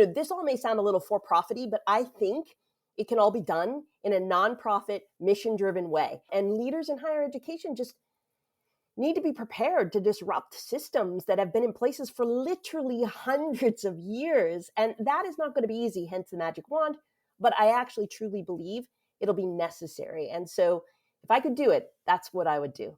this all may sound a little for-profity, but I think it can all be done in a nonprofit, mission-driven way. And leaders in higher education just need to be prepared to disrupt systems that have been in places for literally hundreds of years. And that is not going to be easy, hence the magic wand. But I actually truly believe it'll be necessary. And so if I could do it, that's what I would do.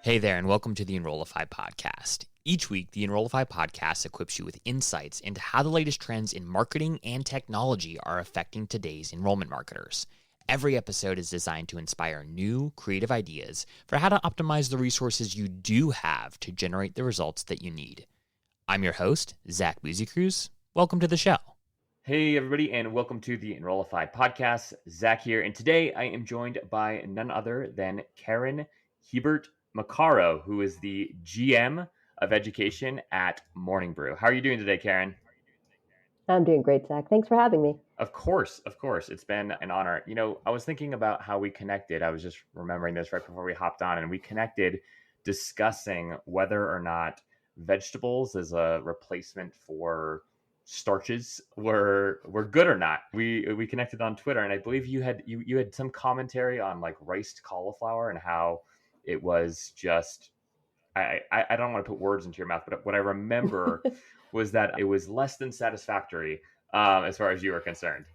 Hey there, and welcome to the Enrollify podcast. Each week, the Enrollify podcast equips you with insights into how the latest trends in marketing and technology are affecting today's enrollment marketers. Every episode is designed to inspire new, creative ideas for how to optimize the resources you do have to generate the results that you need. I'm your host, Zach Boozy-Cruz. Welcome to the show. Hey, everybody, and welcome to the Enrollify podcast. Zach here, and today I am joined by none other than Karen Hebert-Maccaro, who is the GM of Education at Morning Brew. How are you doing today, Karen? I'm doing great, Zach. Thanks for having me. Of course. It's been an honor. I was thinking about how we connected. I was just remembering this right before we hopped on, and we connected discussing whether or not vegetables as a replacement for starches were good or not. We connected on Twitter, and I believe you had some commentary on like riced cauliflower and how it was just, I don't want to put words into your mouth, but what I remember was that it was less than satisfactory as far as you were concerned.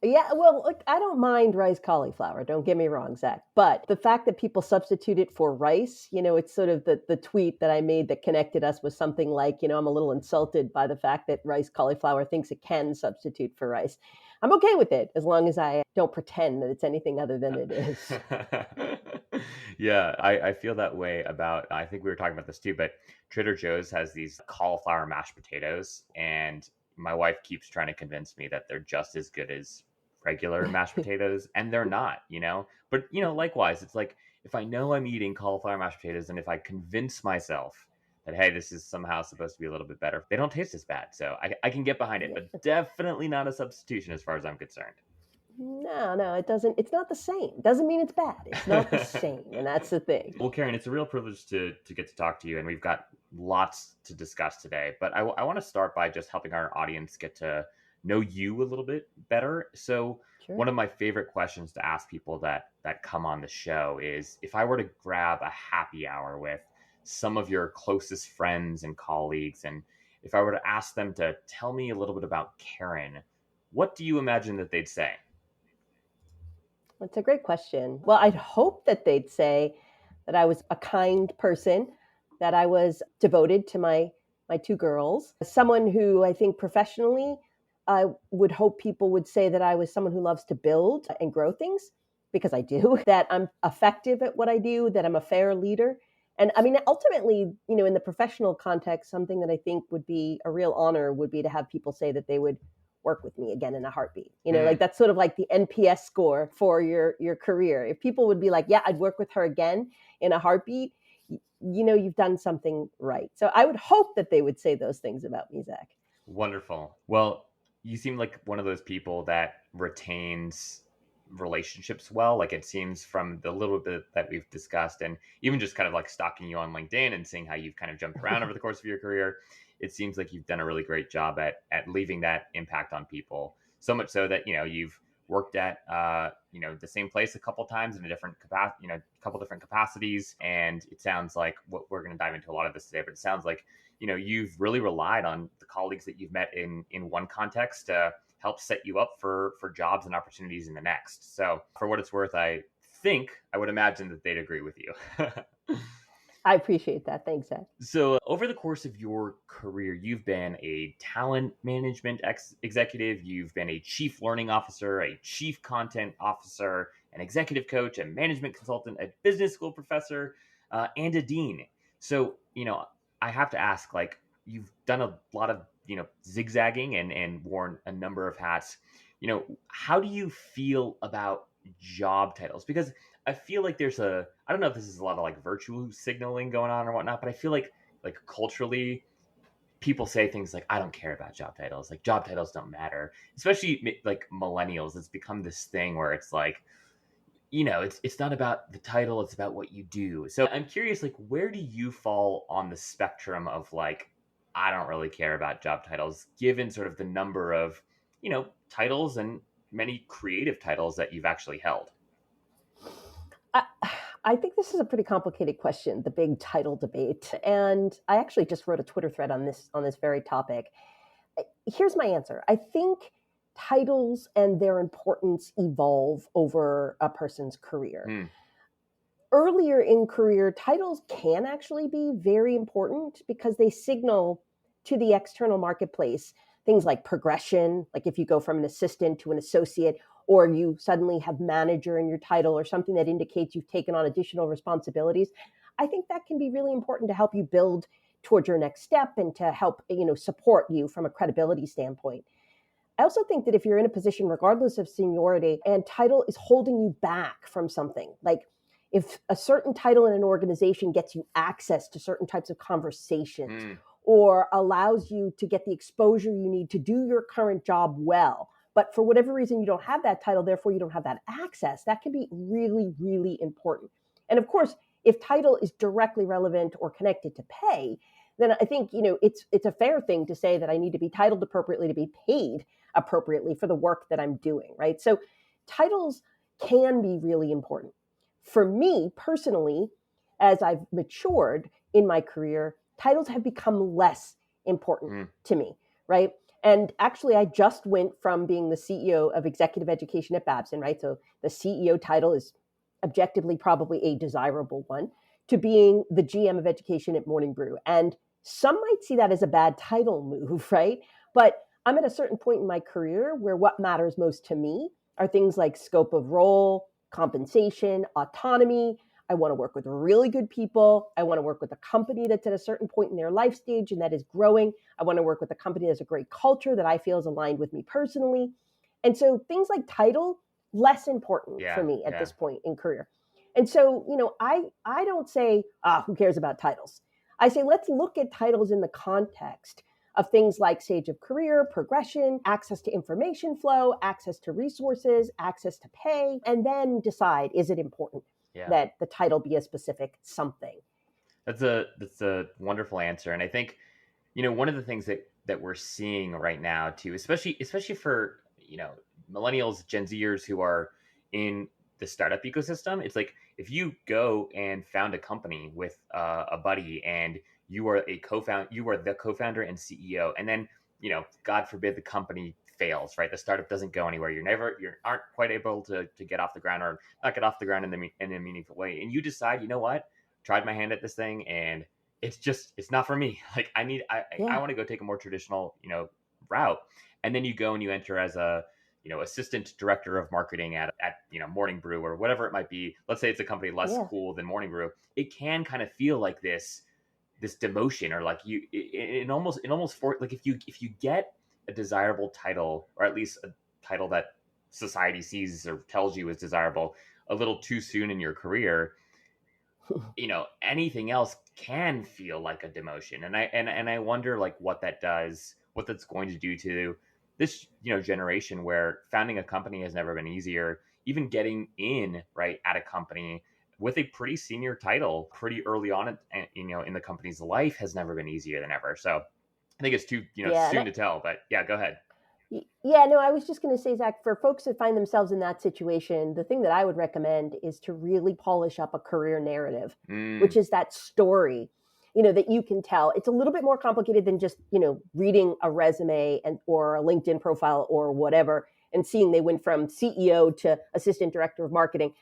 Yeah, well, look, I don't mind rice cauliflower. Don't get me wrong, Zach. But the fact that people substitute it for rice, it's sort of the tweet that I made that connected us was something like, I'm a little insulted by the fact that rice cauliflower thinks it can substitute for rice. I'm okay with it as long as I don't pretend that it's anything other than it is. Yeah, I feel that way about, I think we were talking about this too, but Trader Joe's has these cauliflower mashed potatoes, and my wife keeps trying to convince me that they're just as good as regular mashed potatoes, and they're not, But, likewise, it's like, if I know I'm eating cauliflower mashed potatoes, and if I convince myself that, hey, this is somehow supposed to be a little bit better, they don't taste as bad. So I can get behind it, but definitely not a substitution as far as I'm concerned. No, it doesn't. It's not the same. Doesn't mean it's bad. It's not the same. And that's the thing. Well, Karen, it's a real privilege to get to talk to you. And we've got lots to discuss today. But I want to start by just helping our audience get to know you a little bit better. So Sure. One of my favorite questions to ask people that come on the show is, if I were to grab a happy hour with some of your closest friends and colleagues, and if I were to ask them to tell me a little bit about Karen, what do you imagine that they'd say? That's a great question. Well, I'd hope that they'd say that I was a kind person, that I was devoted to my two girls, someone who I think professionally, I would hope people would say that I was someone who loves to build and grow things, because I do, that I'm effective at what I do, that I'm a fair leader. And I mean, ultimately, in the professional context, something that I think would be a real honor would be to have people say that they would work with me again in a heartbeat. Like that's sort of like the NPS score for your career. If people would be like, yeah, I'd work with her again in a heartbeat, you've done something right. So I would hope that they would say those things about me, Zach. Wonderful. Well, you seem like one of those people that retains relationships well. Like, it seems from the little bit that we've discussed, and even just kind of like stalking you on LinkedIn and seeing how you've kind of jumped around over the course of your career, it seems like you've done a really great job at leaving that impact on people. So much so that, you've worked at, the same place a couple times in a different couple different capacities. And it sounds like, what we're going to dive into a lot of this today, but it sounds like, you've really relied on the colleagues that you've met in one context to help set you up for jobs and opportunities in the next. So for what it's worth, I would imagine that they'd agree with you. I appreciate that. Thanks, Zach. So over the course of your career, you've been a talent management executive, you've been a chief learning officer, a chief content officer, an executive coach, a management consultant, a business school professor, and a dean. So, I have to ask, like, you've done a lot of, zigzagging and worn a number of hats. How do you feel about job titles? Because I feel like there's I don't know if this is a lot of like virtue signaling going on or whatnot, but I feel like like culturally, people say things like, I don't care about job titles. Like job titles don't matter, especially like millennials. It's become this thing where it's like, it's not about the title, it's about what you do. So I'm curious, like, where do you fall on the spectrum of like, I don't really care about job titles, given sort of the number of, titles and many creative titles that you've actually held? I, I think this is a pretty complicated question, the big title debate. And I actually just wrote a Twitter thread on this very topic. Here's my answer. I think titles and their importance evolve over a person's career. Hmm. Earlier in career, titles can actually be very important because they signal to the external marketplace things like progression, like if you go from an assistant to an associate, or you suddenly have manager in your title, or something that indicates you've taken on additional responsibilities. I think that can be really important to help you build towards your next step and to help, support you from a credibility standpoint. I also think that if you're in a position, regardless of seniority, and title is holding you back from something, like if a certain title in an organization gets you access to certain types of conversations or allows you to get the exposure you need to do your current job well, but for whatever reason you don't have that title, therefore you don't have that access, that can be really, really important. And of course, if title is directly relevant or connected to pay, then I think, it's a fair thing to say that I need to be titled appropriately to be paid appropriately for the work that I'm doing, right? So titles can be really important. For me personally, as I've matured in my career, titles have become less important to me, right? And actually, I just went from being the CEO of executive education at Babson, right? So the CEO title is objectively probably a desirable one, to being the GM of education at Morning Brew. And some might see that as a bad title move, right? But I'm at a certain point in my career where what matters most to me are things like scope of role, compensation, autonomy. I want to work with really good people. I want to work with a company that's at a certain point in their life stage and that is growing. I want to work with a company that has a great culture that I feel is aligned with me personally. And so things like title, less important for me at this point in career. And so, I don't say, who cares about titles? I say, let's look at titles in the context of things like stage of career, progression, access to information flow, access to resources, access to pay, and then decide, is it important that the title be a specific something? That's a wonderful answer. And I think, one of the things that we're seeing right now too, especially for, millennials, Gen Zers who are in the startup ecosystem, it's like if you go and found a company with a buddy and you are the co-founder and CEO, and then, God forbid the company fails, right? The startup doesn't go anywhere. You aren't quite able to get off the ground, or not get off the ground in a meaningful way. And you decide, you know what, tried my hand at this thing and it's not for me. Like I want to go take a more traditional, route. And then you go and you enter as a, assistant director of marketing at Morning Brew or whatever it might be. Let's say it's a company less cool than Morning Brew. It can kind of feel like this demotion, or like it almost like if you get a desirable title, or at least a title that society sees or tells you is desirable, a little too soon in your career, anything else can feel like a demotion. And I wonder like what that's going to do to this, generation where founding a company has never been easier. Even getting in right at a company with a pretty senior title pretty early on, in the company's life has never been easier than ever. So I think it's too, soon to tell, but yeah, go ahead. Yeah, no, I was just going to say, Zach, for folks that find themselves in that situation, the thing that I would recommend is to really polish up a career narrative, which is that story, that you can tell. It's a little bit more complicated than just, reading a resume or a LinkedIn profile or whatever and seeing they went from CEO to assistant director of marketing.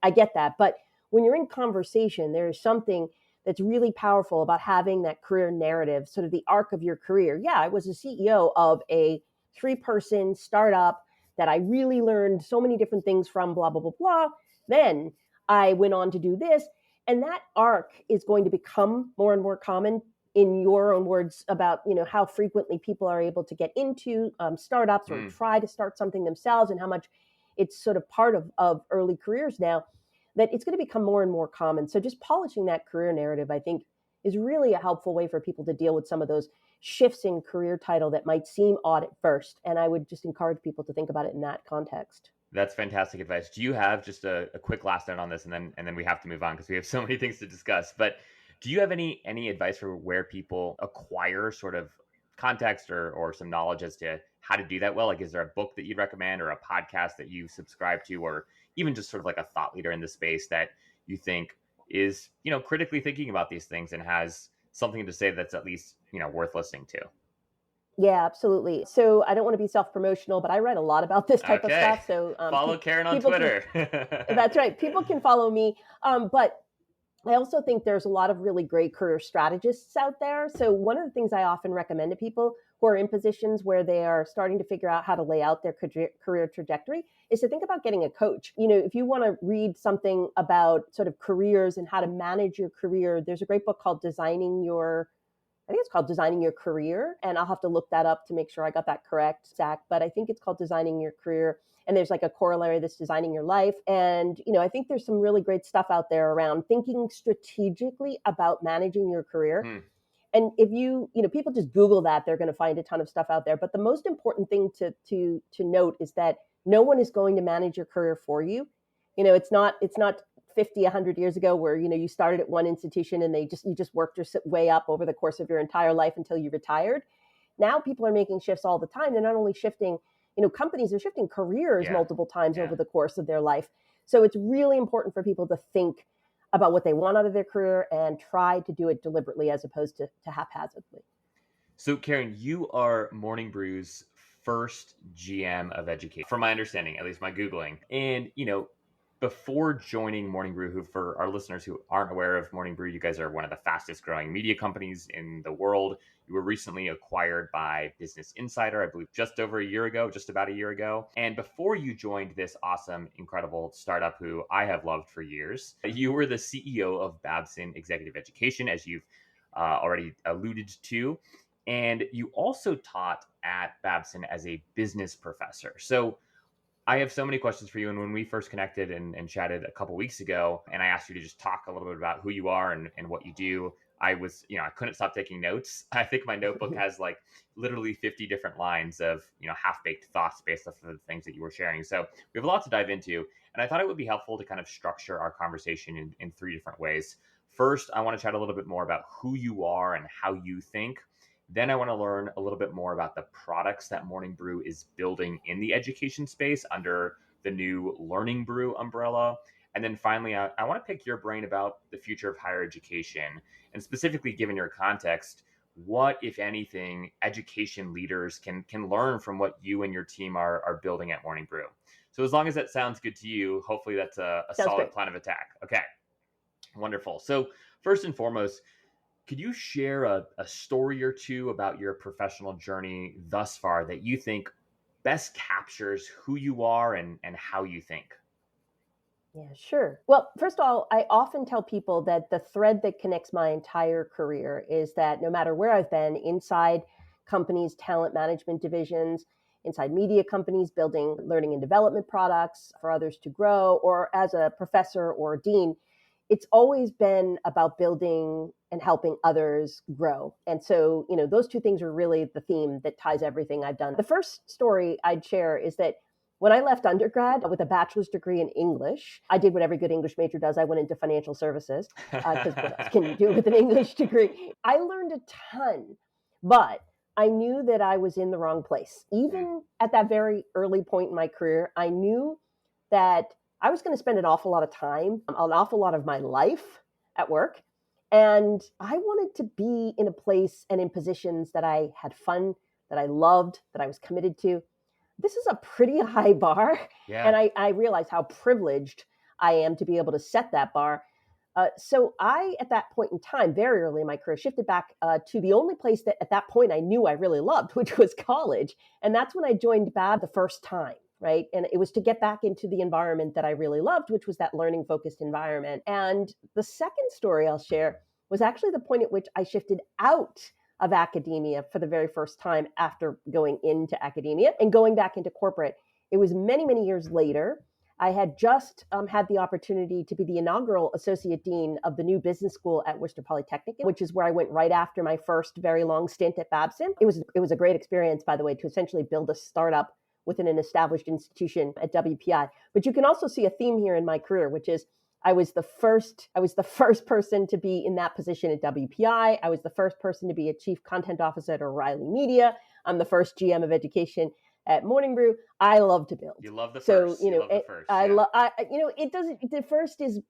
I get that. But when you're in conversation, there is something that's really powerful about having that career narrative, sort of the arc of your career. Yeah, I was a CEO of a 3-person startup that I really learned so many different things from, blah, blah, blah, blah. Then I went on to do this. And that arc is going to become more and more common, in your own words, about, how frequently people are able to get into startups or try to start something themselves, and how much it's sort of part of early careers now, that it's going to become more and more common. So just polishing that career narrative, I think, is really a helpful way for people to deal with some of those shifts in career title that might seem odd at first. And I would just encourage people to think about it in that context. That's fantastic advice. Do you have just a quick last note on this, and then we have to move on because we have so many things to discuss. But do you have any advice for where people acquire sort of context or some knowledge as to how to do that well? Like, is there a book that you'd recommend or a podcast that you subscribe to, or even just sort of like a thought leader in the space that you think is, critically thinking about these things and has something to say that's at least, worth listening to? Yeah, absolutely. So I don't want to be self-promotional, but I write a lot about this type of Okay. stuff. So Follow Karen on people Twitter. that's right. People can follow me. But I also think there's a lot of really great career strategists out there. So one of the things I often recommend to people who are in positions where they are starting to figure out how to lay out their career trajectory is to think about getting a coach. If you want to read something about sort of careers and how to manage your career, there's a great book called I think it's called Designing Your Career. And I'll have to look that up to make sure I got that correct, Zach. But I think it's called Designing Your Career. And there's like a corollary that's Designing Your Life. And, I think there's some really great stuff out there around thinking strategically about managing your career. And if people just Google that, they're going to find a ton of stuff out there. But the most important thing to note is that no one is going to manage your career for you. It's not 50, 100 years ago where, you started at one institution and you just worked your way up over the course of your entire life until you retired. Now people are making shifts all the time. They're not only shifting, companies are shifting careers multiple times over the course of their life. So it's really important for people to think about what they want out of their career and try to do it deliberately as opposed to haphazardly. So Karen, you are Morning Brew's first GM of education, from my understanding, at least my Googling. And, before joining Morning Brew, who, for our listeners who aren't aware of Morning Brew, you guys are one of the fastest growing media companies in the world. You were recently acquired by Business Insider, I believe just about a year ago. And before you joined this awesome, incredible startup who I have loved for years, you were the CEO of Babson Executive Education, as you've already alluded to. And you also taught at Babson as a business professor. So I have so many questions for you. And when we first connected and chatted a couple weeks ago, and I asked you to just talk a little bit about who you are and what you do, I couldn't stop taking notes. I think my notebook has like literally 50 different lines of, half-baked thoughts based off of the things that you were sharing. So we have a lot to dive into. And I thought it would be helpful to kind of structure our conversation in three different ways. First, I want to chat a little bit more about who you are and how you think. Then I want to learn a little bit more about the products that Morning Brew is building in the education space under the new Learning Brew umbrella. And then finally, I want to pick your brain about the future of higher education. And specifically, given your context, what, if anything, education leaders can learn from what you and your team are building at Morning Brew. So as long as that sounds good to you, hopefully that's a solid great plan of attack. Okay, wonderful. So first and foremost, could you share a story or two about your professional journey thus far that you think best captures who you are and how you think? Yeah, sure. Well, first of all, I often tell people that the thread that connects my entire career is that no matter where I've been, inside companies, talent management divisions, inside media companies, building learning and development products for others to grow, or as a professor or a dean, it's always been about building and helping others grow. And so, those two things are really the theme that ties everything I've done. The first story I'd share is that when I left undergrad with a bachelor's degree in English, I did what every good English major does. I went into financial services because what else can you do with an English degree? I learned a ton, but I knew that I was in the wrong place. Even at that very early point in my career, I knew that I was going to spend an awful lot of time, an awful lot of my life at work. And I wanted to be in a place and in positions that I had fun, that I loved, that I was committed to. This is a pretty high bar. Yeah. And I realized how privileged I am to be able to set that bar. So I, at that point in time, very early in my career, shifted back to the only place that at that point I knew I really loved, which was college. And that's when I joined BAB the first time. Right. And it was to get back into the environment that I really loved, which was that learning focused environment. And the second story I'll share was actually the point at which I shifted out of academia for the very first time after going into academia and going back into corporate. It was many, many years later, I had just had the opportunity to be the inaugural associate dean of the new business school at Worcester Polytechnic, which is where I went right after my first very long stint at Babson. It was a great experience, by the way, to essentially build a startup within an established institution at WPI. But you can also see a theme here in my career, which is I was the first person to be in that position at WPI. I was the first person to be a chief content officer at O'Reilly Media. I'm the first GM of education at Morning Brew. I love to build. You love the first. So, you love the first. I love, it doesn't, the first is,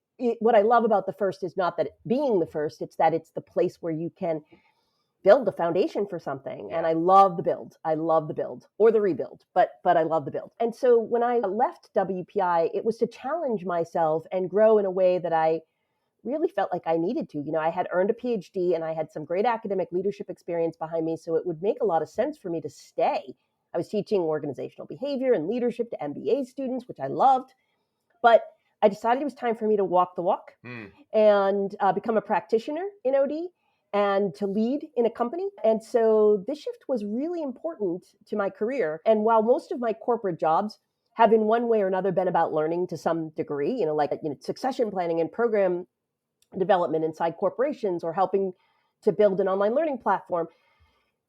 what I love about the first is not that being the first, it's that it's the place where you can build the foundation for something. Yeah. And I love the build. I love the build or the rebuild, but I love the build. And so when I left WPI, it was to challenge myself and grow in a way that I really felt like I needed to. I had earned a PhD and I had some great academic leadership experience behind me. So it would make a lot of sense for me to stay. I was teaching organizational behavior and leadership to MBA students, which I loved. But I decided it was time for me to walk the walk and become a practitioner in OD and to lead in a company. And so this shift was really important to my career. And while most of my corporate jobs have in one way or another been about learning to some degree, like succession planning and program development inside corporations or helping to build an online learning platform.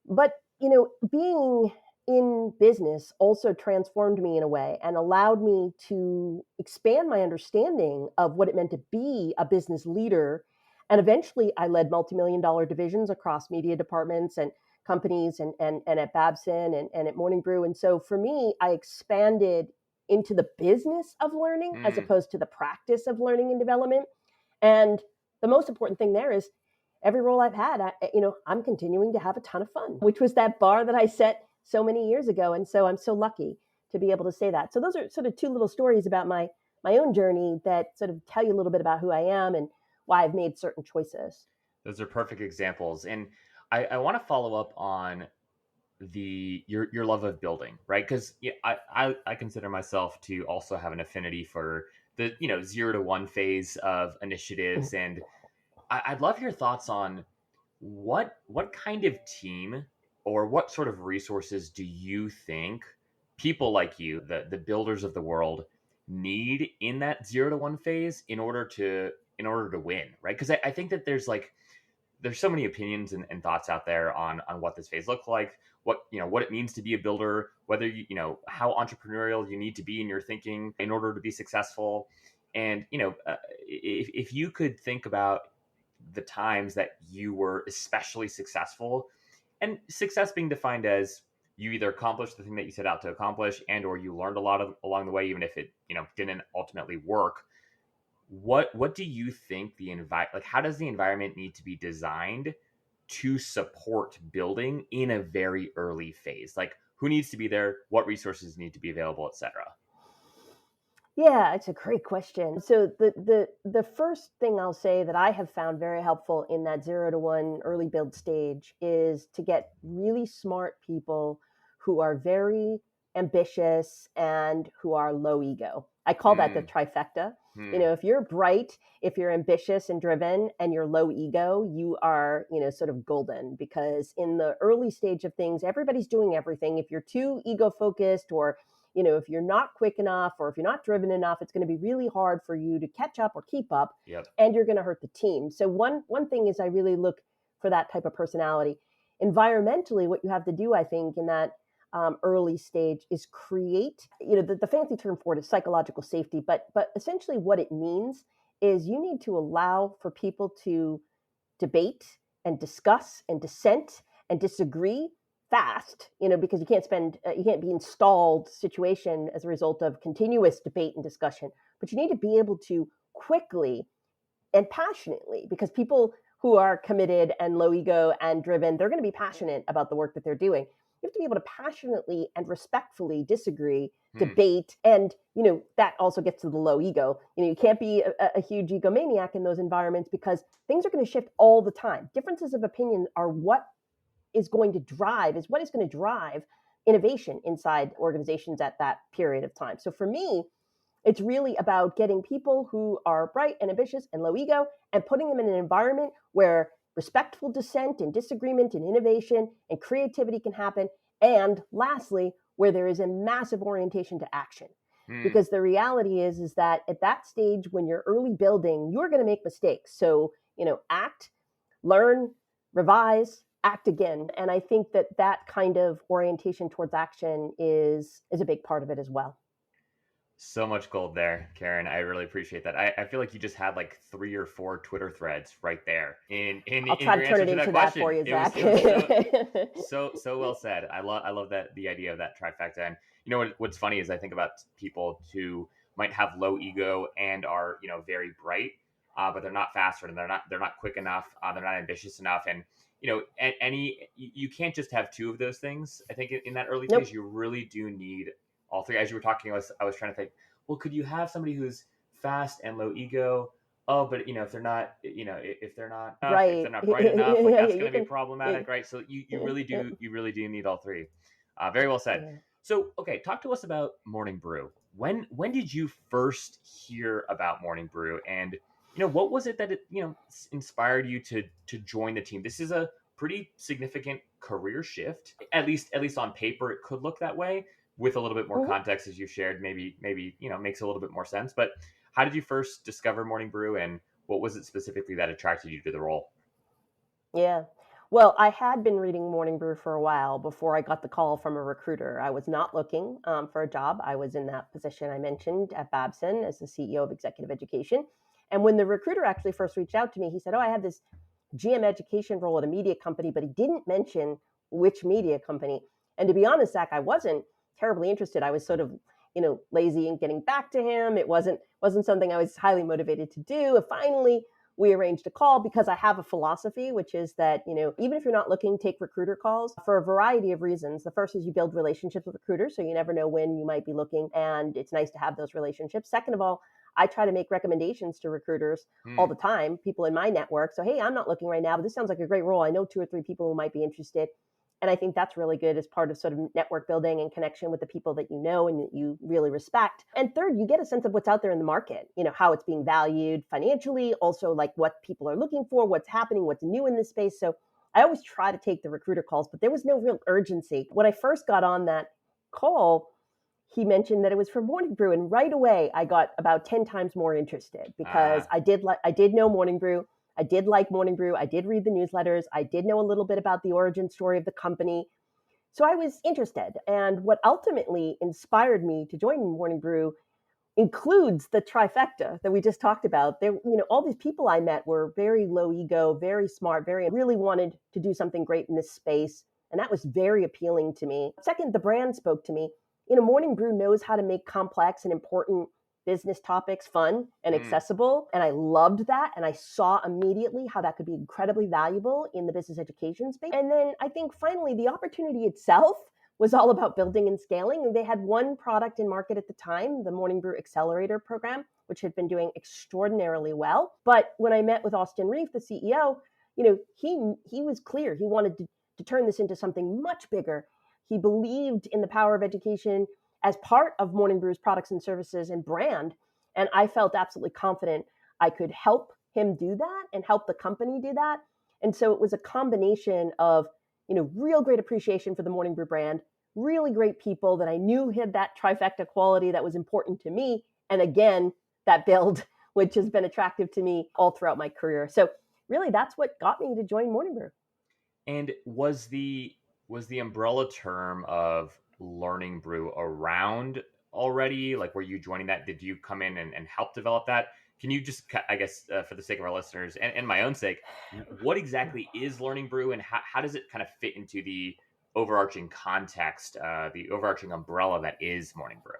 But, being in business also transformed me in a way and allowed me to expand my understanding of what it meant to be a business leader. And eventually I led multi-million-dollar divisions across media departments and companies and at Babson and at Morning Brew. And so for me, I expanded into the business of learning as opposed to the practice of learning and development. And the most important thing there is every role I've had, I'm continuing to have a ton of fun, which was that bar that I set so many years ago. And so I'm so lucky to be able to say that. So those are sort of two little stories about my own journey that sort of tell you a little bit about who I am and why I've made certain choices. Those are perfect examples. And I want to follow up on your love of building, right? Because I consider myself to also have an affinity for the 0 to 1 phase of initiatives. And I'd love your thoughts on what kind of team or what sort of resources do you think people like you, the builders of the world, need in that 0 to 1 phase in order to win, right? Because I think that there's so many opinions and thoughts out there on what this phase looks like, what it means to be a builder, whether how entrepreneurial you need to be in your thinking in order to be successful. And if you could think about the times that you were especially successful, and success being defined as you either accomplished the thing that you set out to accomplish and or you learned a lot along the way, even if it didn't ultimately work. What do you think how does the environment need to be designed to support building in a very early phase? Like, who needs to be there, what resources need to be available, etc.? Yeah, it's a great question. So the first thing I'll say that I have found very helpful in that 0 to 1 early build stage is to get really smart people who are very ambitious and who are low ego. I call that the trifecta. If you're bright, if you're ambitious and driven and you're low ego, you are, sort of golden, because in the early stage of things, everybody's doing everything. If you're too ego focused or if you're not quick enough or if you're not driven enough, it's going to be really hard for you to catch up or keep up. Yep. And you're going to hurt the team. So one thing is I really look for that type of personality. Environmentally, what you have to do, I think, in that early stage is create, the fancy term for it is psychological safety, but essentially what it means is you need to allow for people to debate and discuss and dissent and disagree fast, because you can't be in stalled situation as a result of continuous debate and discussion, but you need to be able to quickly and passionately, because people who are committed and low ego and driven, they're going to be passionate about the work that they're doing. You have to be able to passionately and respectfully disagree, debate, and that also gets to the low ego. You can't be a huge egomaniac in those environments because things are going to shift all the time. Differences of opinion are what is going to drive innovation inside organizations at that period of time. So for me, it's really about getting people who are bright and ambitious and low ego and putting them in an environment where respectful dissent and disagreement and innovation and creativity can happen. And lastly, where there is a massive orientation to action. Mm. Because the reality is that at that stage, when you're early building, you're going to make mistakes. So, act, learn, revise, act again. And I think that kind of orientation towards action is a big part of it as well. So much gold there, Karen. I really appreciate that. I feel like you just had like 3 or 4 Twitter threads right there I'll in try your to turn answer it to that into that for question. you, Zach. It was so well said. I love that, the idea of that trifecta. And what's funny is I think about people who might have low ego and are very bright, but they're not faster and they're not quick enough. They're not ambitious enough. And you can't just have two of those things. I think in that early Nope. phase, you really do need all three. As you were talking, I was trying to think, well, could you have somebody who's fast and low ego? Oh, but if they're not, if they're not enough, if they're Right. not bright enough, like that's going You to be can. problematic, right? So you really Yep. do need all three. Very well said. Yeah. So okay, talk to us about Morning Brew. When did you first hear about Morning Brew, and what was it that inspired you to join the team? This is a pretty significant career shift. At least on paper, it could look that way. With a little bit more Mhm. context, as you shared, maybe makes a little bit more sense. But how did you first discover Morning Brew, and what was it specifically that attracted you to the role? Yeah. Well, I had been reading Morning Brew for a while before I got the call from a recruiter. I was not looking for a job. I was in that position I mentioned at Babson as the CEO of Executive Education. And when the recruiter actually first reached out to me, he said, "Oh, I have this GM education role at a media company," but he didn't mention which media company. And to be honest, Zach, I wasn't terribly interested. I was sort of, lazy in getting back to him. It wasn't something I was highly motivated to do. And finally, we arranged a call because I have a philosophy, which is that, even if you're not looking, take recruiter calls for a variety of reasons. The first is you build relationships with recruiters, so you never know when you might be looking, and it's nice to have those relationships. Second of all, I try to make recommendations to recruiters all Hmm. the time, people in my network. So, hey, I'm not looking right now, but this sounds like a great role. I know 2 or 3 people who might be interested. And I think that's really good as part of sort of network building and connection with the people that you know and that you really respect. And third, you get a sense of what's out there in the market, how it's being valued financially, also like what people are looking for, what's happening, what's new in this space. So I always try to take the recruiter calls, but there was no real urgency. When I first got on that call, he mentioned that it was for Morning Brew, and right away I got about 10 times more interested because Ah. I did know Morning Brew. I did like Morning Brew. I did read the newsletters. I did know a little bit about the origin story of the company. So I was interested. And what ultimately inspired me to join Morning Brew includes the trifecta that we just talked about. There, all these people I met were very low ego, very smart, very really wanted to do something great in this space. And that was very appealing to me. Second, the brand spoke to me. Morning Brew knows how to make complex and important business topics fun and Hmm. accessible. And I loved that. And I saw immediately how that could be incredibly valuable in the business education space. And then I think finally, the opportunity itself was all about building and scaling. They had one product in market at the time, the Morning Brew Accelerator program, which had been doing extraordinarily well. But when I met with Austin Reef, the CEO, he was clear. He wanted to turn this into something much bigger. He believed in the power of education as part of Morning Brew's products and services and brand. And I felt absolutely confident I could help him do that and help the company do that. And so it was a combination of real great appreciation for the Morning Brew brand, really great people that I knew had that trifecta quality that was important to me. And again, that build, which has been attractive to me all throughout my career. So really that's what got me to join Morning Brew. And was the umbrella term of Learning Brew around already? Like, were you joining that? Did you come in and help develop that? Can you just, I guess, for the sake of our listeners and my own sake, what exactly is Learning Brew, and how does it kind of fit into the overarching context, the overarching umbrella that is Morning Brew?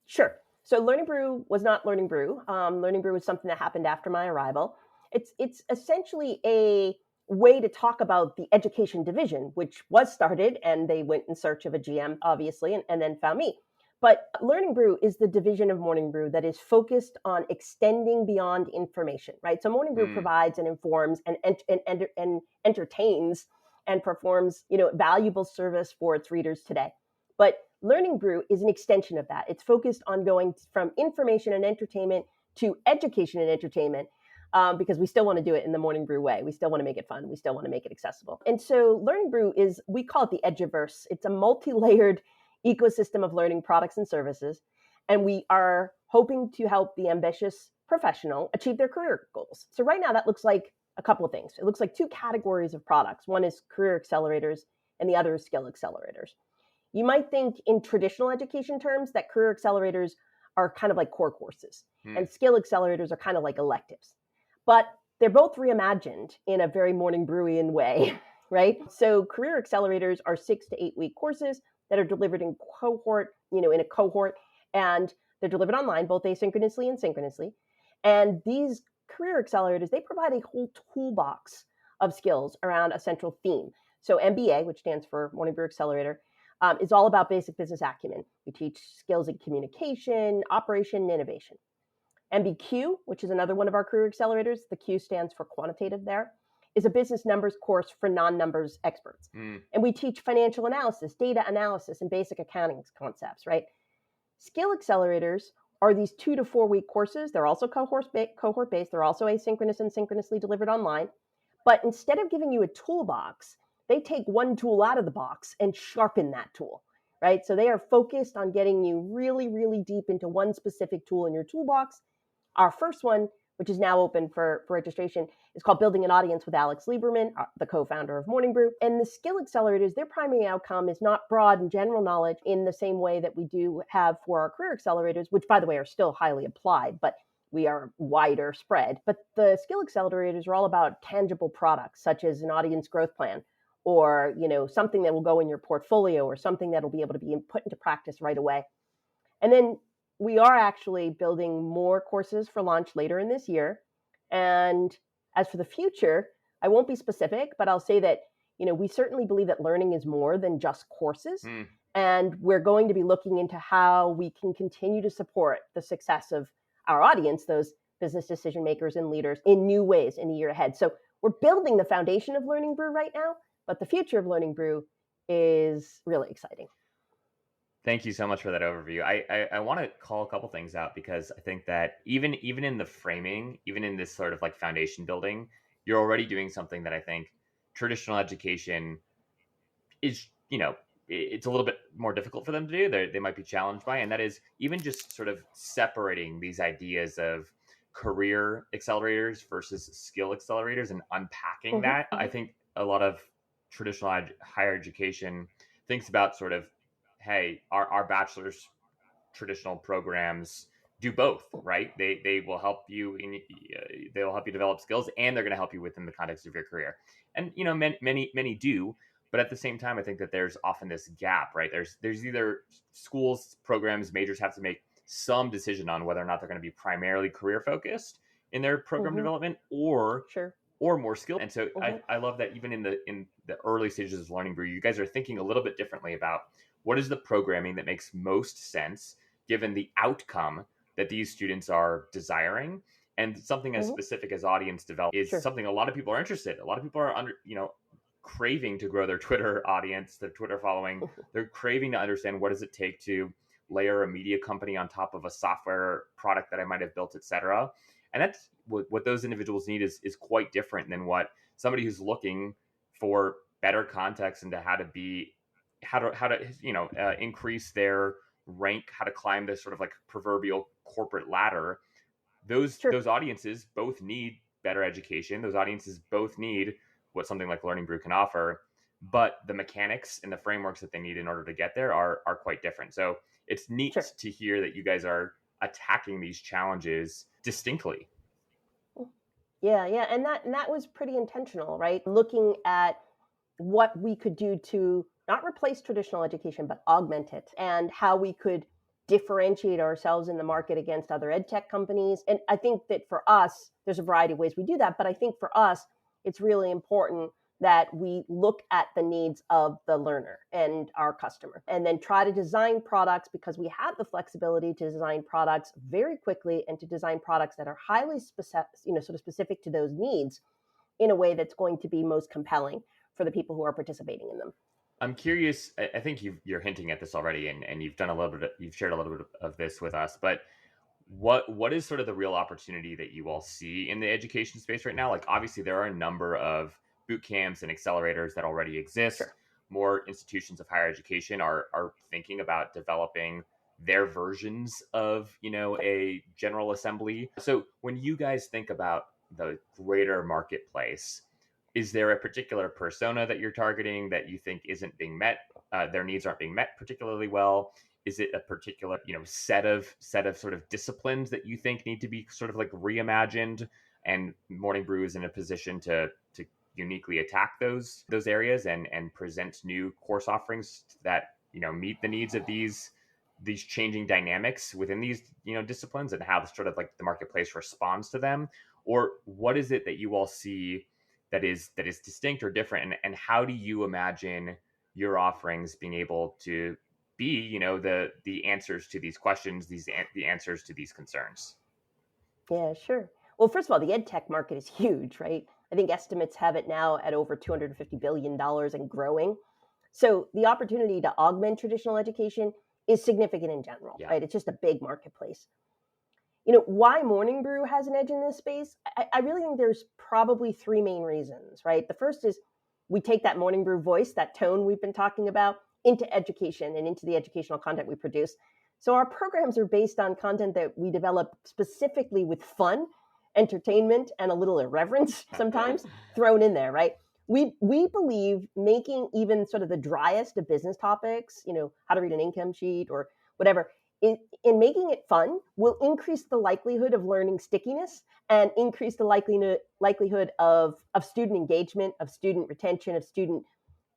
Sure. So Learning Brew was not Learning Brew. Learning Brew was something that happened after my arrival. It's essentially a way to talk about the education division, which was started, and they went in search of a GM, obviously, and then found me. But Learning Brew is the division of Morning Brew that is focused on extending beyond information, right? So Morning Brew Hmm. provides and informs and entertains and performs, valuable service for its readers today. But Learning Brew is an extension of that. It's focused on going from information and entertainment to education and entertainment, because we still want to do it in the Morning Brew way. We still want to make it fun. We still want to make it accessible. And so Learning Brew is, we call it the Eduverse. It's a multi-layered ecosystem of learning products and services. And we are hoping to help the ambitious professional achieve their career goals. So right now that looks like a couple of things. It looks like two categories of products. One is career accelerators and the other is skill accelerators. You might think in traditional education terms that career accelerators are kind of like core courses and skill accelerators are kind of like electives. But they're both reimagined in a very Morning Brewian way, right? So career accelerators are 6 to 8 week courses that are delivered in a cohort, and they're delivered online, both asynchronously and synchronously. And these career accelerators, they provide a whole toolbox of skills around a central theme. So MBA, which stands for Morning Brew Accelerator, is all about basic business acumen. We teach skills in communication, operation, and innovation. MBQ, which is another one of our career accelerators, the Q stands for quantitative there, is a business numbers course for non-numbers experts. And we teach financial analysis, data analysis, and basic accounting concepts, right? Skill accelerators are these 2 to 4 week courses. They're also cohort-based. They're also asynchronous and synchronously delivered online. But instead of giving you a toolbox, they take one tool out of the box and sharpen that tool, right? So they are focused on getting you really, really deep into one specific tool in your toolbox. Our first one, which is now open for registration, is called Building an Audience with Alex Lieberman, the co-founder of Morning Brew. And the skill accelerators, their primary outcome is not broad and general knowledge in the same way that we do have for our career accelerators, which, by the way, are still highly applied, but we are wider spread. But the skill accelerators are all about tangible products, such as an audience growth plan, or something that will go in your portfolio, or something that will be able to be put into practice right away. And then we are actually building more courses for launch later in this year. And as for the future, I won't be specific, but I'll say that, we certainly believe that learning is more than just courses. And we're going to be looking into how we can continue to support the success of our audience, those business decision makers and leaders, in new ways in the year ahead. So we're building the foundation of Learning Brew right now, but the future of Learning Brew is really exciting. Thank you so much for that overview. I want to call a couple things out because I think that even in the framing, even in this sort of like foundation building, you're already doing something that I think traditional education is, it's a little bit more difficult for them to do. They might be challenged by, and that is even just sort of separating these ideas of career accelerators versus skill accelerators and unpacking that. I think a lot of traditional higher education thinks about sort of, hey, our bachelor's traditional programs do both, right? They will help you they will help you develop skills, and they're going to help you within the context of your career. And many do, but at the same time, I think that there's often this gap, right? There's either schools, programs, majors have to make some decision on whether or not they're going to be primarily career focused in their program development, or more skill. And so I love that even in the early stages of Learning Brew, you guys are thinking a little bit differently about what is the programming that makes most sense given the outcome that these students are desiring. And something as specific as audience development is something a lot of people are interested in. A lot of people are craving to grow their Twitter audience, their Twitter following. They're craving to understand, what does it take to layer a media company on top of a software product that I might have built, et cetera. And that's what those individuals need is quite different than what somebody who's looking for better context into how to increase their rank, how to climb this sort of like proverbial corporate ladder. Those audiences both need better education. Those audiences both need what something like Learning Brew can offer, but the mechanics and the frameworks that they need in order to get there are quite different. So it's neat to hear that you guys are attacking these challenges distinctly. Yeah, and that was pretty intentional, right? Looking at what we could do to not replace traditional education, but augment it, and how we could differentiate ourselves in the market against other ed tech companies. And I think that for us, there's a variety of ways we do that, but I think for us, it's really important that we look at the needs of the learner and our customer, and then try to design products, because we have the flexibility to design products very quickly and to design products that are highly specific to those needs in a way that's going to be most compelling for the people who are participating in them. I'm curious, I think you're hinting at this already, and you've done you've shared a little bit of this with us, but what is sort of the real opportunity that you all see in the education space right now? Like, obviously there are a number of boot camps and accelerators that already exist. More institutions of higher education are thinking about developing their versions of, a general assembly. So when you guys think about the greater marketplace, is there a particular persona that you're targeting that you think isn't being met? Their needs aren't being met particularly well? Is it a particular, set of sort of disciplines that you think need to be sort of like reimagined? And Morning Brew is in a position to uniquely attack those areas and present new course offerings that meet the needs of these changing dynamics within these disciplines, and how sort of like the marketplace responds to them. Or what is it that you all see that is distinct or different, and how do you imagine your offerings being able to be the answers to these questions, the answers to these concerns? Yeah, sure. Well, first of all, the ed tech market is huge, right? I think estimates have it now at over $250 billion and growing. So the opportunity to augment traditional education is significant in general, Yeah. right? It's just a big marketplace. Why Morning Brew has an edge in this space? I really think there's probably three main reasons, right? The first is we take that Morning Brew voice, that tone we've been talking about, into education and into the educational content we produce. So our programs are based on content that we develop specifically with fun, entertainment, and a little irreverence sometimes thrown in there, right? We believe making even sort of the driest of business topics, how to read an income sheet or whatever, in making it fun will increase the likelihood of learning stickiness and increase the likelihood of student engagement, of student retention,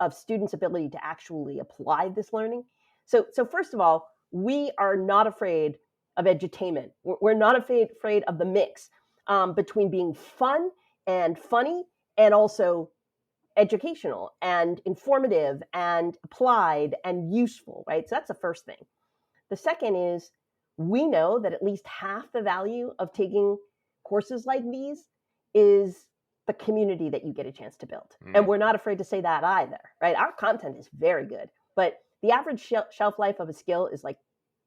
of students' ability to actually apply this learning. So first of all, we are not afraid of edutainment. We're not afraid of the mix between being fun and funny and also educational and informative and applied and useful, right? So that's the first thing. The second is we know that at least half the value of taking courses like these is the community that you get a chance to build. And we're not afraid to say that either, right? Our content is very good, but the average shelf life of a skill is like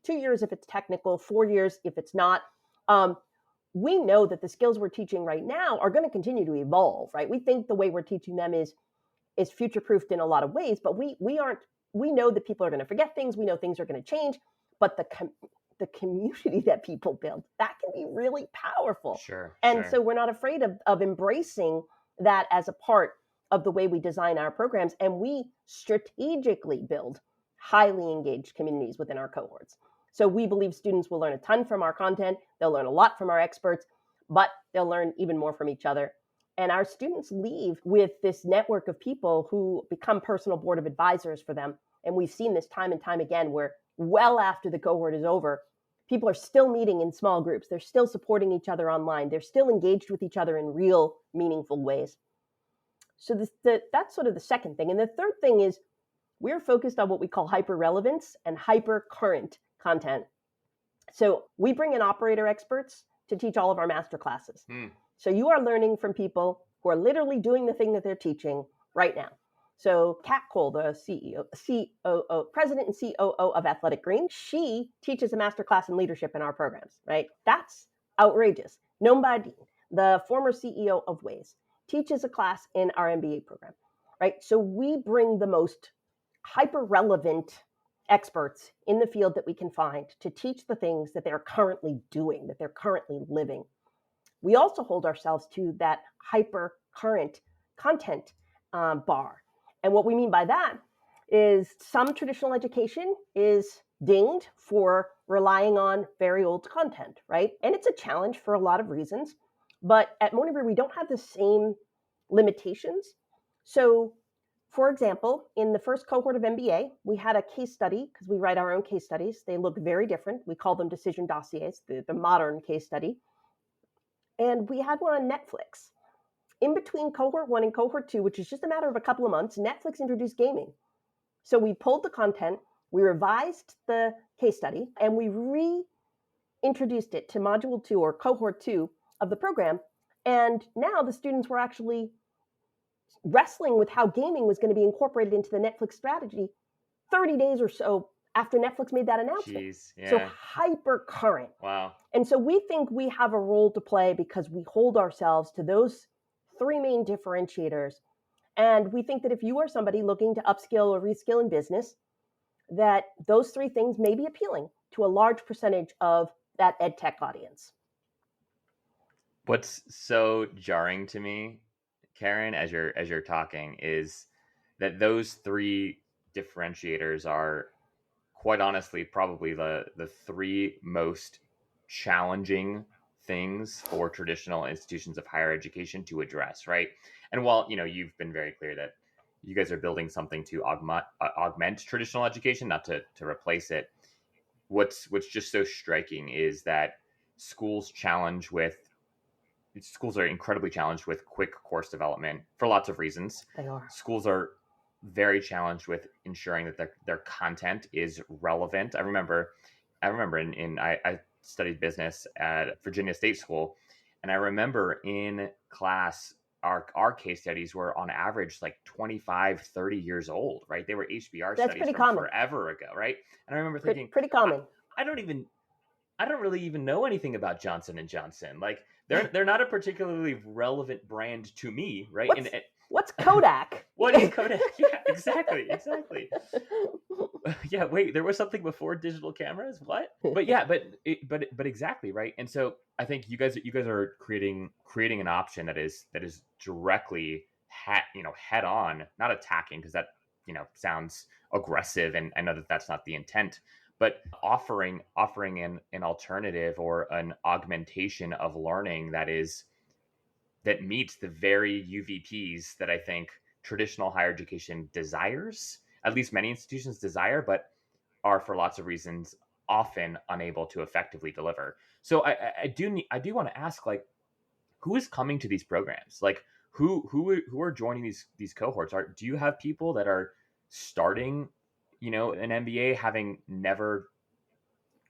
2 years if it's technical, 4 years if it's not. We know that the skills we're teaching right now are going to continue to evolve, right? We think the way we're teaching them is future-proofed in a lot of ways, but we know that people are going to forget things. We know things are going to change, but the community that people build, that can be really powerful. Sure. So we're not afraid of embracing that as a part of the way we design our programs. And we strategically build highly engaged communities within our cohorts. So we believe students will learn a ton from our content. They'll learn a lot from our experts, but they'll learn even more from each other. And our students leave with this network of people who become personal board of advisors for them. And we've seen this time and time again, where well after the cohort is over, people are still meeting in small groups. They're still supporting each other online. They're still engaged with each other in real, meaningful ways. So that's sort of the second thing. And the third thing is we're focused on what we call hyper-relevance and hyper-current content. So we bring in operator experts to teach all of our master classes. So you are learning from people who are literally doing the thing that they're teaching right now. So Kat Cole, the president and COO of Athletic Green, she teaches a masterclass in leadership in our programs, right? That's outrageous. Noam Badin, the former CEO of Waze, teaches a class in our MBA program, right? So we bring the most hyper-relevant experts in the field that we can find to teach the things that they're currently doing, that they're currently living. We also hold ourselves to that hyper-current content bar. And what we mean by that is some traditional education is dinged for relying on very old content, right? And it's a challenge for a lot of reasons. But at Morning Brew, we don't have the same limitations. So, for example, in the first cohort of MBA, we had a case study, because we write our own case studies. They look very different. We call them decision dossiers, the modern case study. And we had one on Netflix. In between cohort 1 and cohort 2, which is just a matter of a couple of months, Netflix introduced gaming. So we pulled the content, we revised the case study, and we reintroduced it to module 2 or cohort 2 of the program. And now the students were actually wrestling with how gaming was going to be incorporated into the Netflix strategy 30 days or so after Netflix made that announcement. Jeez, yeah. So hyper current. Wow. And so we think we have a role to play because we hold ourselves to those three main differentiators. And we think that if you are somebody looking to upskill or reskill in business, that those three things may be appealing to a large percentage of that ed tech audience. What's so jarring to me, Karen, as you're talking, is that those three differentiators are, quite honestly, probably the three most challenging things for traditional institutions of higher education to address, right? And while you've been very clear that you guys are building something to augment traditional education, not to replace it, what's just so striking is that schools are incredibly challenged with quick course development for lots of reasons. They are. Schools are very challenged with ensuring that their content is relevant. I remember I studied business at Virginia State School, and I remember in class our case studies were on average like 25, 30 years old, right? They were HBR That's studies pretty from common. forever ago, right? And I remember thinking, Pretty common. I don't really even know anything about Johnson and Johnson. Like they're not a particularly relevant brand to me, right? What's Kodak? What is Kodak? Yeah, exactly. Yeah, wait, there was something before digital cameras. What? But yeah, but exactly, right. And so I think you guys are creating an option that is directly head on, not attacking, because that sounds aggressive, and I know that that's not the intent, but offering an alternative or an augmentation of learning that meets the very UVPs that I think traditional higher education desires, at least many institutions desire, but are for lots of reasons often unable to effectively deliver. So I do want to ask, like, who is coming to these programs? Like, who are joining these cohorts? Do you have people that are starting, an MBA having never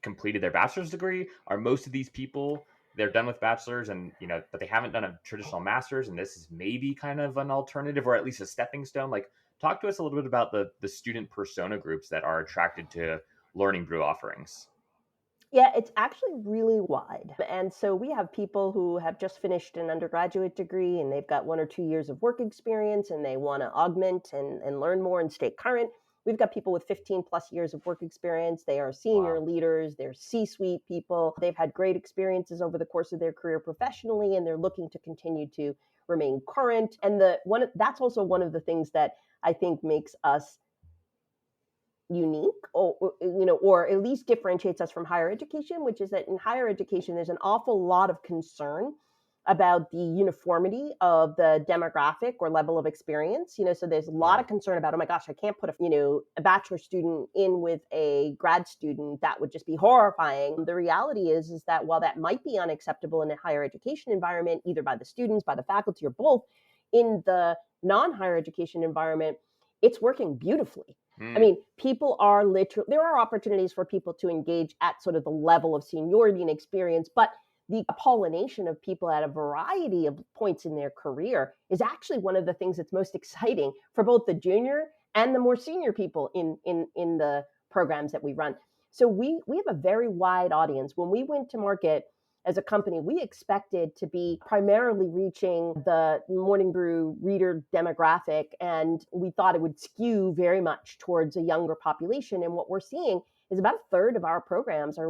completed their bachelor's degree? Are most of these people, they're done with bachelor's and but they haven't done a traditional master's, and this is maybe kind of an alternative or at least a stepping stone? Like, talk to us a little bit about the student persona groups that are attracted to Learning Brew offerings. Yeah, it's actually really wide. And so we have people who have just finished an undergraduate degree and they've got 1 or 2 years of work experience and they want to augment and learn more and stay current. We've got people with 15 plus years of work experience. They are senior leaders, they're C-suite people. They've had great experiences over the course of their career professionally, and they're looking to continue to remain current. And that's also one of the things that I think makes us unique, or at least differentiates us from higher education, which is that in higher education, there's an awful lot of concern about the uniformity of the demographic or level of experience. So there's a lot of concern about, oh my gosh, I can't put a bachelor student in with a grad student. That would just be horrifying. The reality is that while that might be unacceptable in a higher education environment, either by the students, by the faculty, or both, in the non-higher education environment, it's working beautifully. I mean, people are there are opportunities for people to engage at sort of the level of seniority and experience, but the pollination of people at a variety of points in their career is actually one of the things that's most exciting for both the junior and the more senior people in the programs that we run. So we have a very wide audience. When we went to market as a company, we expected to be primarily reaching the Morning Brew reader demographic, and we thought it would skew very much towards a younger population. And what we're seeing is about a third of our programs are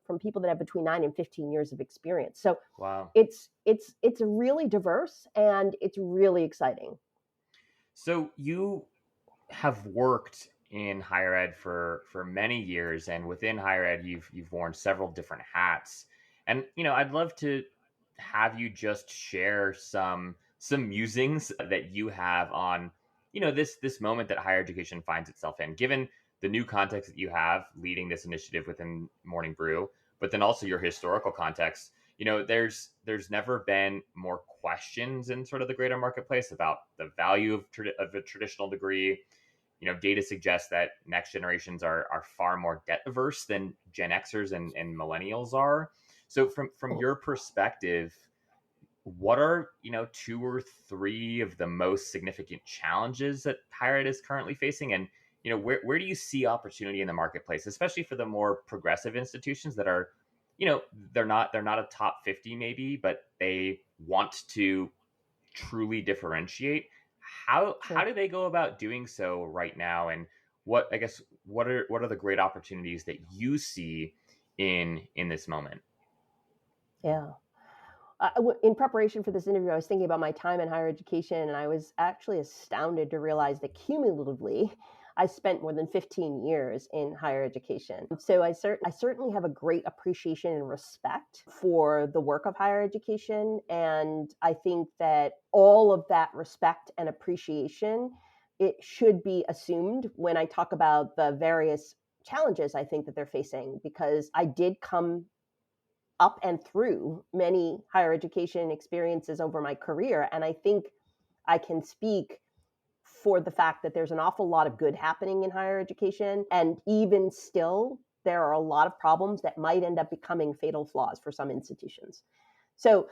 from people that have between 9 and 15 years of experience. So wow, it's really diverse and it's really exciting. So you have worked in higher ed for many years, and within higher ed, you've worn several different hats. And I'd love to have you just share some musings that you have on this moment that higher education finds itself in, given the new context that you have leading this initiative within Morning Brew, but then also your historical context. There's never been more questions in sort of the greater marketplace about the value of a traditional degree. Data suggests that next generations are far more debt averse than Gen Xers and millennials are. So from your perspective, what are 2 or 3 of the most significant challenges that higher ed is currently facing, and where do you see opportunity in the marketplace, especially for the more progressive institutions that are they're not a top 50 maybe, but they want to truly differentiate? How do they go about doing so right now, and what are the great opportunities that you see in this moment? Yeah. In preparation for this interview, I was thinking about my time in higher education, and I was actually astounded to realize that cumulatively, I spent more than 15 years in higher education. So I certainly have a great appreciation and respect for the work of higher education. And I think that all of that respect and appreciation, it should be assumed when I talk about the various challenges I think that they're facing, because I did come up and through many higher education experiences over my career. And I think I can speak for the fact that there's an awful lot of good happening in higher education. And even still, there are a lot of problems that might end up becoming fatal flaws for some institutions. So,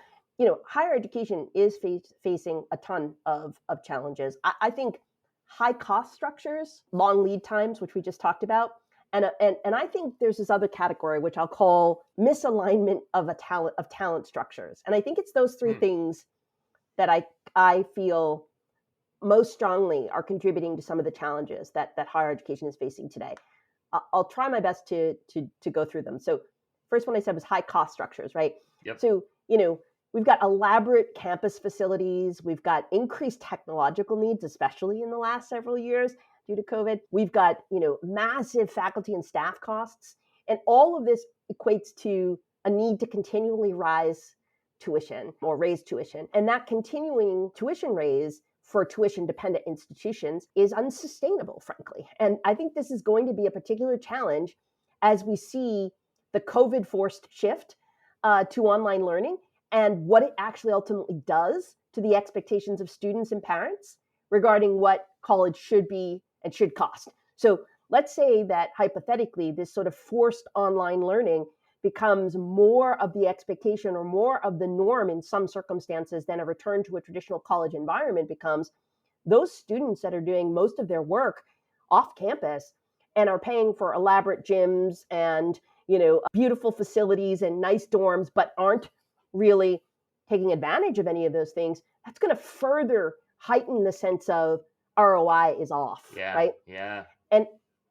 higher education is facing a ton of challenges. I think high cost structures, long lead times, which we just talked about, and I think there's this other category which I'll call misalignment of talent structures. And I think it's those three things that I feel most strongly are contributing to some of the challenges that higher education is facing today. I'll try my best to go through them. So first one I said was high cost structures, right? Yep. So, we've got elaborate campus facilities. We've got increased technological needs, especially in the last several years due to COVID. We've got, massive faculty and staff costs. And all of this equates to a need to continually raise tuition. And that continuing tuition raise for tuition-dependent institutions is unsustainable, frankly. And I think this is going to be a particular challenge as we see the COVID-forced shift to online learning and what it actually ultimately does to the expectations of students and parents regarding what college should be and should cost. So let's say that hypothetically, this sort of forced online learning becomes more of the expectation or more of the norm in some circumstances than a return to a traditional college environment becomes. Those students that are doing most of their work off campus and are paying for elaborate gyms and, beautiful facilities and nice dorms, but aren't really taking advantage of any of those things, that's going to further heighten the sense of ROI is off, right? Yeah.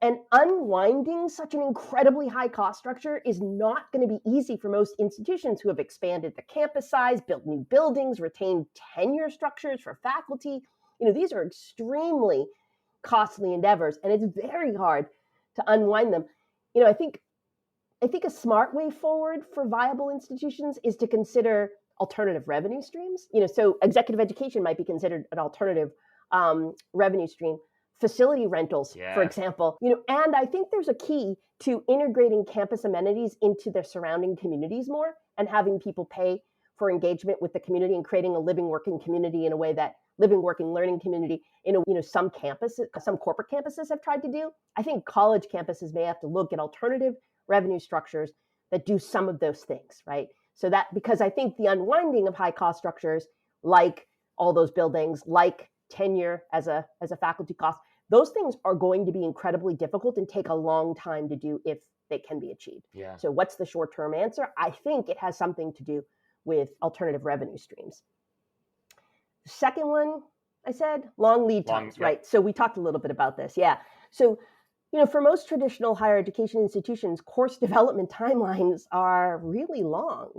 And unwinding such an incredibly high cost structure is not going to be easy for most institutions who have expanded the campus size, built new buildings, retained tenure structures for faculty. These are extremely costly endeavors, and it's very hard to unwind them. I think a smart way forward for viable institutions is to consider alternative revenue streams. So executive education might be considered an alternative revenue stream. Facility rentals, for example, and I think there's a key to integrating campus amenities into their surrounding communities more and having people pay for engagement with the community and creating a living, working community in a way that living, working, learning community some corporate campuses have tried to do. I think college campuses may have to look at alternative revenue structures that do some of those things, right? So that, because I think the unwinding of high cost structures, like all those buildings, like tenure as a faculty cost, those things are going to be incredibly difficult and take a long time to do if they can be achieved. Yeah. So what's the short-term answer? I think it has something to do with alternative revenue streams. The second one, I said, long lead times, right? So we talked a little bit about this. Yeah. So, for most traditional higher education institutions, course development timelines are really long,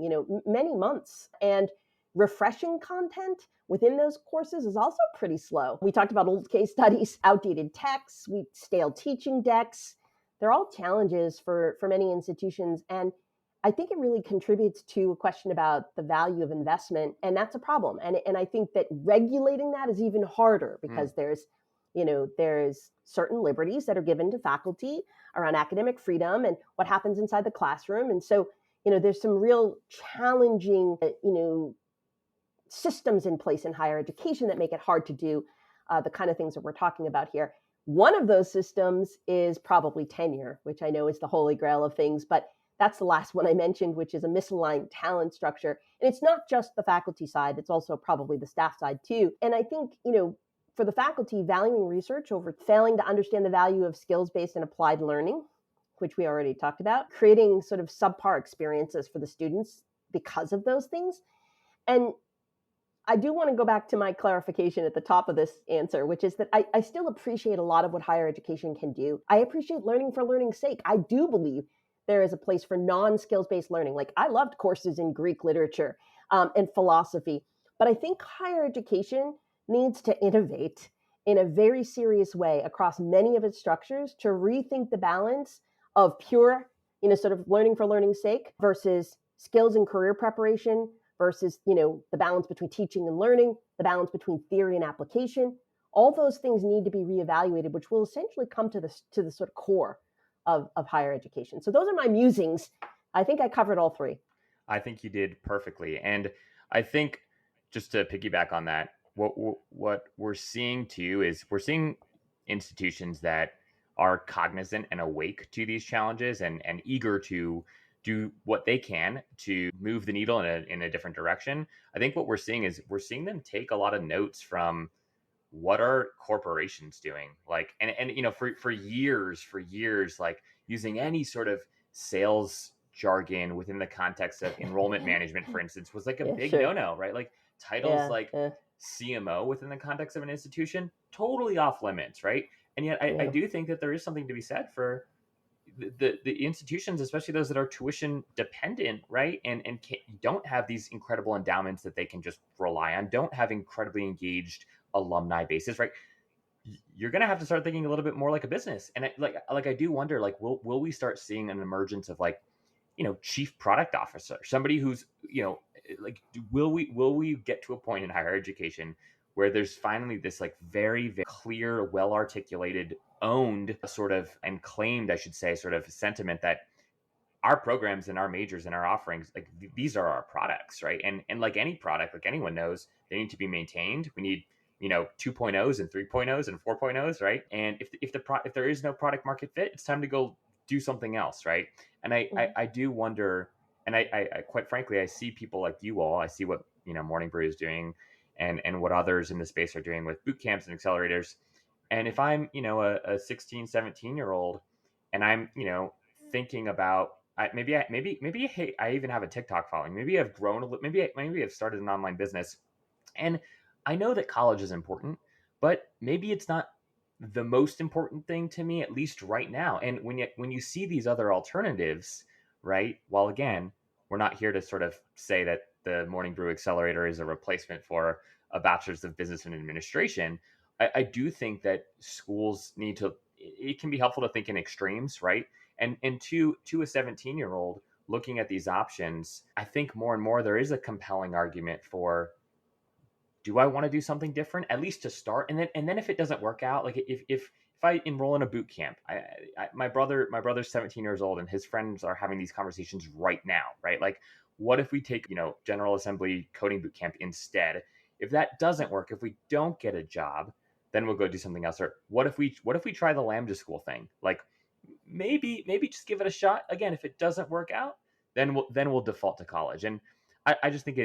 many months. And refreshing content within those courses is also pretty slow. We talked about old case studies, outdated texts, stale teaching decks. They're all challenges for many institutions. And I think it really contributes to a question about the value of investment. And that's a problem. And I think that regulating that is even harder because there's certain liberties that are given to faculty around academic freedom and what happens inside the classroom. And so, there's some real challenging, systems in place in higher education that make it hard to do the kind of things that we're talking about here. One of those systems is probably tenure, which I know is the holy grail of things, but that's the last one I mentioned, which is a misaligned talent structure. And it's not just the faculty side, it's also probably the staff side too. And I think, for the faculty, valuing research over failing to understand the value of skills-based and applied learning, which we already talked about, creating sort of subpar experiences for the students because of those things. And I do want to go back to my clarification at the top of this answer, which is that I still appreciate a lot of what higher education can do. I appreciate learning for learning's sake. I do believe there is a place for non-skills-based learning. Like I loved courses in Greek literature and philosophy, but I think higher education needs to innovate in a very serious way across many of its structures to rethink the balance of pure, sort of learning for learning's sake versus skills and career preparation versus, the balance between teaching and learning, the balance between theory and application. All those things need to be reevaluated, which will essentially come to the sort of core of higher education. So those are my musings. I think I covered all three. I think you did perfectly. And I think just to piggyback on that, what we're seeing too is we're seeing institutions that are cognizant and awake to these challenges and eager to do what they can to move the needle in a different direction. I think what we're seeing is we're seeing them take a lot of notes from what are corporations doing, like and for years like using any sort of sales jargon within the context of enrollment management, for instance, was like a big no-no, right? Like titles like CMO within the context of an institution, totally off limits, right? And yet I do think that there is something to be said for the institutions, especially those that are tuition dependent, right? And don't have these incredible endowments that they can just rely on, don't have incredibly engaged alumni bases, right? You're going to have to start thinking a little bit more like a business. And I do wonder, like, will we start seeing an emergence of like, chief product officer, somebody who's, like, will we get to a point in higher education where there's finally this like very, very clear, well-articulated, owned sort of, and claimed, I should say, sort of sentiment that our programs and our majors and our offerings, like these are our products, right? And like any product, like anyone knows, they need to be maintained. We need 2.0s and 3.0s and 4.0s, right? And if there is no product market fit, it's time to go do something else, right? And I do wonder, and I quite frankly, I see people like you all, I see what Morning Brew is doing and what others in the space are doing with boot camps and accelerators. And if I'm a 16, 17-year-old and I'm thinking about maybe I even have a TikTok following, maybe I've grown maybe I've started an online business, and I know that college is important, but maybe it's not the most important thing to me, at least right now. And when you see these other alternatives, right? While again, we're not here to sort of say that the Morning Brew Accelerator is a replacement for a bachelor's of business and administration. I do think that schools need to, it can be helpful to think in extremes, right? And to a 17-year-old looking at these options, I think more and more there is a compelling argument for, do I want to do something different, at least to start? And then if it doesn't work out, like if I enroll in a boot camp, my brother's 17 years old and his friends are having these conversations right now, right? Like, what if we take, General Assembly coding boot camp instead? If that doesn't work, if we don't get a job, then we'll go do something else. Or what if we try the Lambda School thing? Like maybe just give it a shot. Again, if it doesn't work out, then we'll default to college. And I just think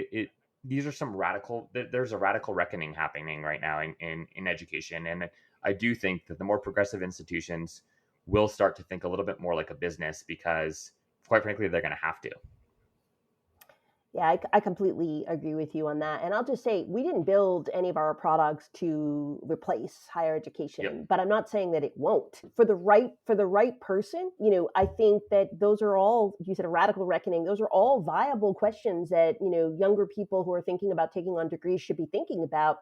these are there's a radical reckoning happening right now in education. And I do think that the more progressive institutions will start to think a little bit more like a business, because quite frankly, they're going to have to. Yeah, I completely agree with you on that. And I'll just say, we didn't build any of our products to replace higher education, but I'm not saying that it won't. For the right person, I think that those are all, you said a radical reckoning, those are all viable questions that, younger people who are thinking about taking on degrees should be thinking about.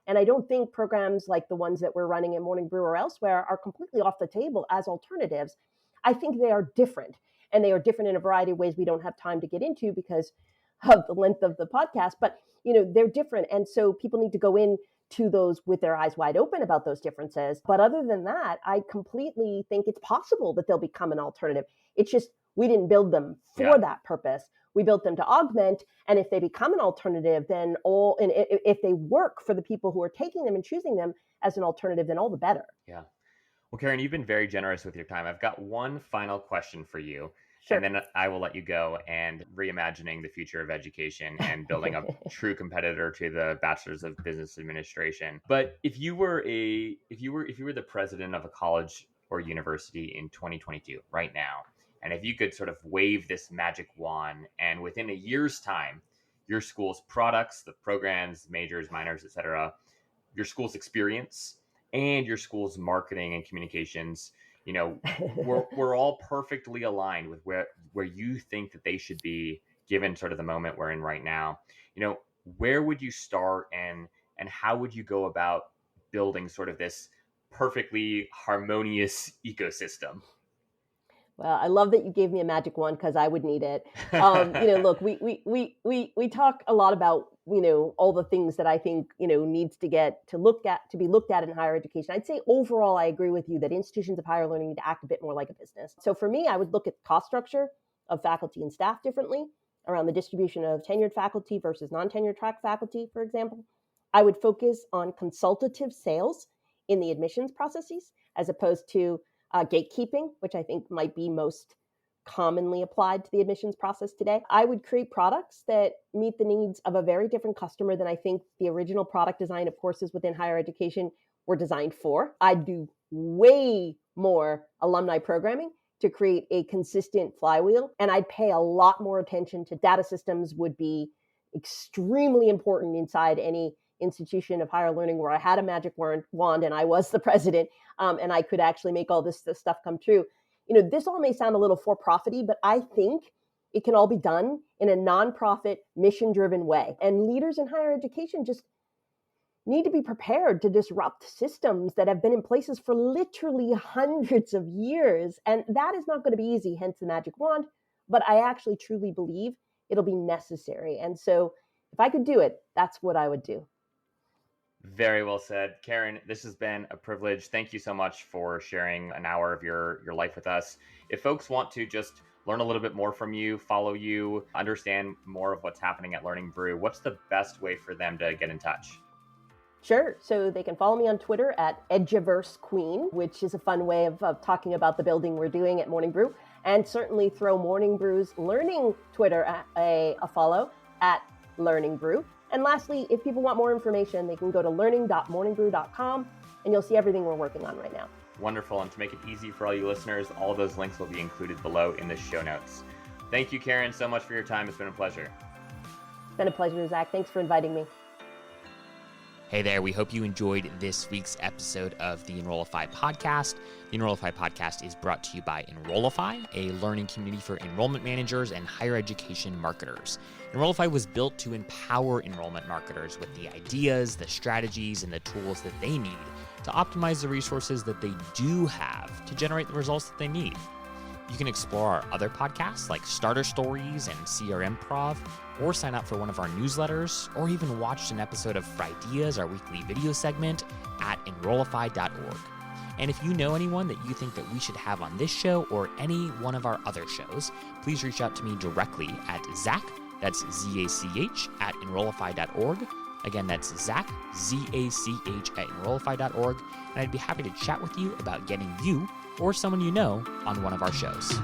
And I don't think programs like the ones that we're running at Morning Brew or elsewhere are completely off the table as alternatives. I think they are different, and they are different in a variety of ways we don't have time to get into because of the length of the podcast, but they're different. And so people need to go into those with their eyes wide open about those differences. But other than that, I completely think it's possible that they'll become an alternative. It's just, we didn't build them for that purpose. We built them to augment. And if they become an alternative, then if they work for the people who are taking them and choosing them as an alternative, then all the better. Yeah. Well, Karen, you've been very generous with your time. I've got one final question for you. Sure. And then I will let you go and reimagining the future of education and building a true competitor to the Bachelor's of Business Administration. But if you were the president of a college or university in 2022 right now, and if you could sort of wave this magic wand and within a year's time, your school's products, the programs, majors, minors, etc., your school's experience, and your school's marketing and communications, we're all perfectly aligned with where you think that they should be given sort of the moment we're in right now. Where would you start, and how would you go about building sort of this perfectly harmonious ecosystem? Well, I love that you gave me a magic wand because I would need it. Look, we talk a lot about all the things that I think needs to be looked at in higher education. I'd say overall, I agree with you that institutions of higher learning need to act a bit more like a business. So for me, I would look at the cost structure of faculty and staff differently around the distribution of tenured faculty versus non-tenured track faculty, for example. I would focus on consultative sales in the admissions processes as opposed to gatekeeping, which I think might be most commonly applied to the admissions process today. I would create products that meet the needs of a very different customer than I think the original product design of courses within higher education were designed for. I'd do way more alumni programming to create a consistent flywheel, and I'd pay a lot more attention to data systems. Would be extremely important inside any institution of higher learning where I had a magic wand and I was the president, and I could actually make all this stuff come true. This all may sound a little for-profity, but I think it can all be done in a nonprofit, mission-driven way. And leaders in higher education just need to be prepared to disrupt systems that have been in places for literally hundreds of years. And that is not going to be easy, hence the magic wand. But I actually truly believe it'll be necessary. And so if I could do it, that's what I would do. Very well said. Karen, this has been a privilege. Thank you so much for sharing an hour of your life with us. If folks want to just learn a little bit more from you, follow you, understand more of what's happening at Learning Brew, what's the best way for them to get in touch? Sure. So they can follow me on Twitter at Edgiverse Queen, which is a fun way of talking about the building we're doing at Morning Brew. And certainly throw Morning Brew's Learning Twitter a follow at Learning Brew. And lastly, if people want more information, they can go to learning.morningbrew.com and you'll see everything we're working on right now. Wonderful. And to make it easy for all you listeners, all of those links will be included below in the show notes. Thank you, Karen, so much for your time. It's been a pleasure. It's been a pleasure, Zach. Thanks for inviting me. Hey there, we hope you enjoyed this week's episode of the Enrollify podcast. The Enrollify podcast is brought to you by Enrollify, a learning community for enrollment managers and higher education marketers. Enrollify was built to empower enrollment marketers with the ideas, the strategies, and the tools that they need to optimize the resources that they do have to generate the results that they need. You can explore our other podcasts like Starter Stories and CRM Prov, or sign up for one of our newsletters, or even watch an episode of Frideas, our weekly video segment, at enrollify.org. And if you know anyone that you think that we should have on this show or any one of our other shows, please reach out to me directly at Zach, that's Z-A-C-H, at enrollify.org. Again, that's Zach, Z-A-C-H, at enrollify.org, and I'd be happy to chat with you about getting you or someone you know on one of our shows.